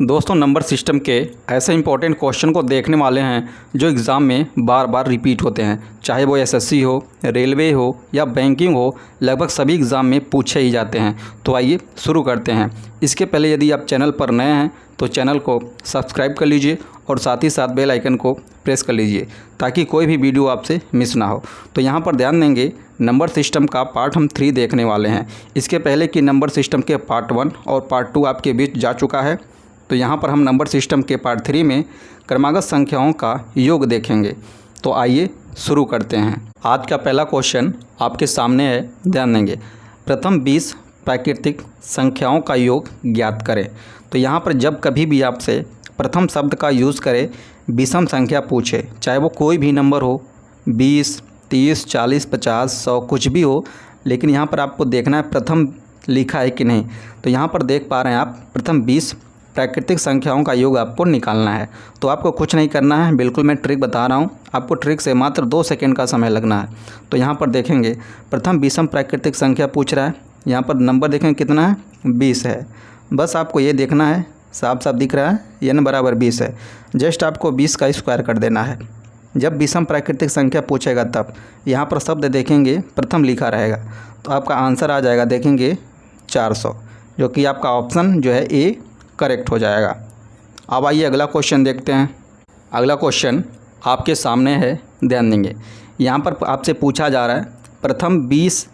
दोस्तों number system के ऐसे इंपॉर्टेंट क्वेश्चन को देखने वाले हैं जो एग्ज़ाम में बार बार रिपीट होते हैं, चाहे वो एसएससी हो, रेलवे हो या बैंकिंग हो, लगभग सभी एग्ज़ाम में पूछे ही जाते हैं। तो आइए शुरू करते हैं। इसके पहले यदि आप चैनल पर नए हैं तो चैनल को सब्सक्राइब कर लीजिए और साथ ही साथ बेल आइकन को प्रेस कर लीजिए ताकि कोई भी वीडियो आपसे मिस ना हो। तो यहाँ पर ध्यान देंगे, नंबर सिस्टम का पार्ट हम 3 देखने वाले हैं। इसके पहले कि नंबर सिस्टम के पार्ट 1 और पार्ट 2 आपके बीच जा चुका है, तो यहाँ पर हम नंबर सिस्टम के पार्ट 3 में क्रमागत संख्याओं का योग देखेंगे। तो आइए शुरू करते हैं। आज का पहला क्वेश्चन आपके सामने है, ध्यान देंगे। प्रथम 20 प्राकृतिक संख्याओं का योग ज्ञात करें। तो यहाँ पर जब कभी भी आपसे प्रथम शब्द का यूज़ करें, विषम संख्या पूछे, चाहे वो कोई भी नंबर हो, 20, 30, 40, 50, 100 कुछ भी हो, लेकिन यहाँ पर आपको देखना है प्रथम लिखा है कि नहीं। तो यहाँ पर देख पा रहे हैं आप, प्रथम 20 प्राकृतिक संख्याओं का योग आपको निकालना है। तो आपको कुछ नहीं करना है, बिल्कुल मैं ट्रिक बता रहा हूँ, आपको ट्रिक से मात्र 2 सेकंड का समय लगना है। तो यहाँ पर देखेंगे प्रथम विषम प्राकृतिक संख्या पूछ रहा है, यहाँ पर नंबर देखेंगे कितना है, 20 है। बस आपको ये देखना है, साफ साफ दिख रहा है n बराबर 20 है। जस्ट आपको 20 का स्क्वायर कर देना है। जब विषम प्राकृतिक संख्या पूछेगा तब यहाँ पर शब्द देखेंगे प्रथम लिखा रहेगा, तो आपका आंसर आ जाएगा, देखेंगे 400, जो कि आपका ऑप्शन जो है ए करेक्ट हो जाएगा। अब आइए अगला क्वेश्चन देखते हैं। अगला क्वेश्चन आपके सामने है, ध्यान देंगे। यहाँ पर आपसे पूछा जा रहा है प्रथम 20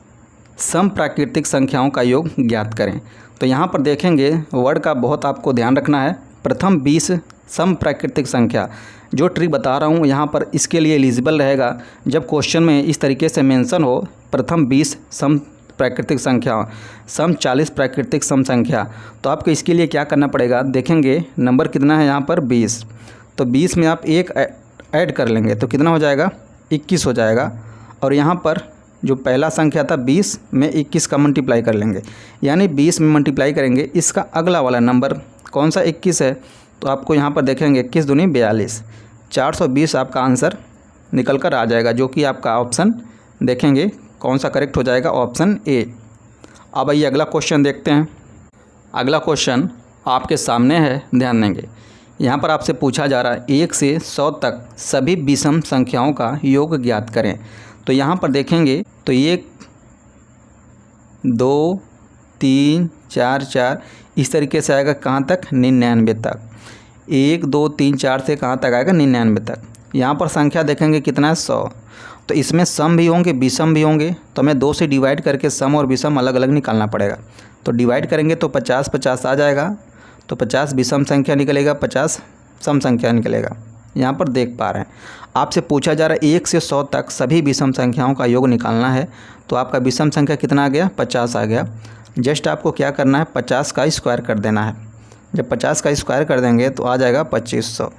सम प्राकृतिक संख्याओं का योग ज्ञात करें। तो यहाँ पर देखेंगे वर्ड का बहुत आपको ध्यान रखना है। प्रथम 20 सम प्राकृतिक संख्या, जो ट्रिक बता रहा हूँ यहाँ पर इसके लिए एलिजिबल रहेगा जब क्वेश्चन में इस तरीके से मेंशन हो, प्रथम 20 सम प्राकृतिक संख्या, सम 40 प्राकृतिक सम संख्या। तो आपको इसके लिए क्या करना पड़ेगा, देखेंगे नंबर कितना है यहाँ पर 20, तो 20 में आप एक ऐड कर लेंगे तो कितना हो जाएगा, 21 हो जाएगा। और यहाँ पर जो पहला संख्या था 20 में 21 का मल्टीप्लाई कर लेंगे, यानी 20 में मल्टीप्लाई करेंगे इसका अगला वाला नंबर कौन सा 21 है। तो आपको यहाँ पर देखेंगे 21 दूनी 42, 420 आपका आंसर निकल कर आ जाएगा, जो कि आपका ऑप्शन देखेंगे कौन सा करेक्ट हो जाएगा, ऑप्शन ए। अब आइए अगला क्वेश्चन देखते हैं। अगला क्वेश्चन आपके सामने है, ध्यान देंगे। यहाँ पर आपसे पूछा जा रहा है 1 से 100 तक सभी विषम संख्याओं का योग ज्ञात करें। तो यहाँ पर देखेंगे तो 1, 2, 3, 4, 4 इस तरीके से आएगा, कहाँ तक, 99 तक। 1, 2, 3, 4 से कहाँ तक आएगा, 99 तक। यहाँ पर संख्या देखेंगे कितना है, 100। तो इसमें सम भी होंगे विषम भी होंगे, तो हमें 2 से डिवाइड करके सम और विषम अलग अलग निकालना पड़ेगा। तो डिवाइड करेंगे तो 50 50 आ जाएगा, तो 50 विषम संख्या निकलेगा, 50 सम संख्या निकलेगा। यहाँ पर देख पा रहे हैं आपसे पूछा जा रहा है 1 से 100 तक सभी विषम संख्याओं का योग निकालना है। तो आपका विषम संख्या कितना आ गया, 50 आ गया। जस्ट आपको क्या करना है, 50 का स्क्वायर कर देना है। जब 50 का स्क्वायर कर देंगे तो आ जाएगा 2500।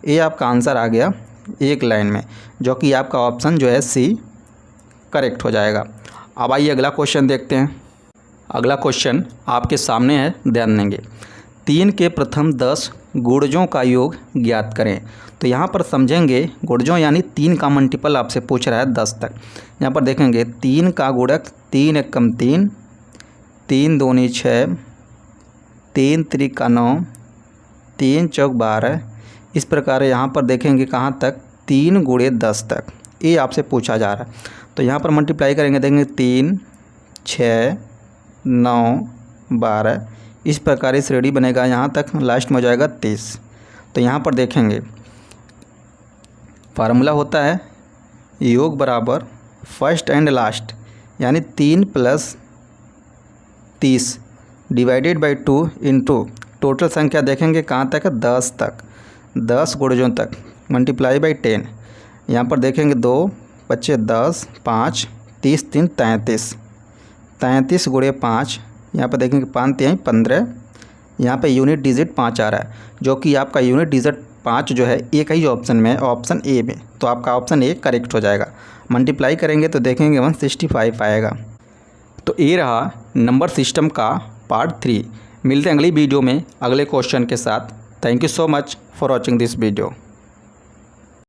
ये आपका आंसर आ गया एक लाइन में, जो कि आपका ऑप्शन जो है सी करेक्ट हो जाएगा। अब आइए अगला क्वेश्चन देखते हैं। अगला क्वेश्चन आपके सामने है, ध्यान देंगे। 3 के प्रथम 10 गुणजों का योग ज्ञात करें। तो यहाँ पर समझेंगे गुणजों यानी 3 का मल्टीपल आपसे पूछ रहा है 10 तक। यहाँ पर देखेंगे 3 का गुणक 3 एकम 3, 3 दूनी 6, 3 त्रिका 9, 3 चौक 12। इस प्रकार यहाँ पर देखेंगे कहाँ तक, 3 गुणे 10 तक, ये आपसे पूछा जा रहा है। तो यहाँ पर मल्टीप्लाई करेंगे, देखेंगे 3, 6, 9, 12। इस प्रकार इस रेडी बनेगा, यहाँ तक लास्ट में हो जाएगा 30। तो यहाँ पर देखेंगे फार्मूला होता है योग बराबर फर्स्ट एंड लास्ट, यानी 3 + 30 डिवाइडेड बाई 2 इंटू टोटल संख्या देखेंगे कहाँ तक है, 10 तक, 10 गुणजों तक, मल्टीप्लाई बाई 10। यहाँ पर देखेंगे 2 × 5 = 10, 5 30 3 33, 33 गुणे 5। यहाँ पर देखेंगे 5 3 15। यहाँ पे यूनिट डिजिट 5 आ रहा है, जो कि आपका यूनिट डिजिट 5 जो है एक ही ऑप्शन में, ऑप्शन ए में। तो आपका ऑप्शन ए करेक्ट हो जाएगा। मल्टीप्लाई करेंगे तो देखेंगे 165 आएगा। तो ये रहा नंबर सिस्टम का पार्ट 3। मिलते हैं अगली वीडियो में अगले क्वेश्चन के साथ। Thank you so much for watching this video.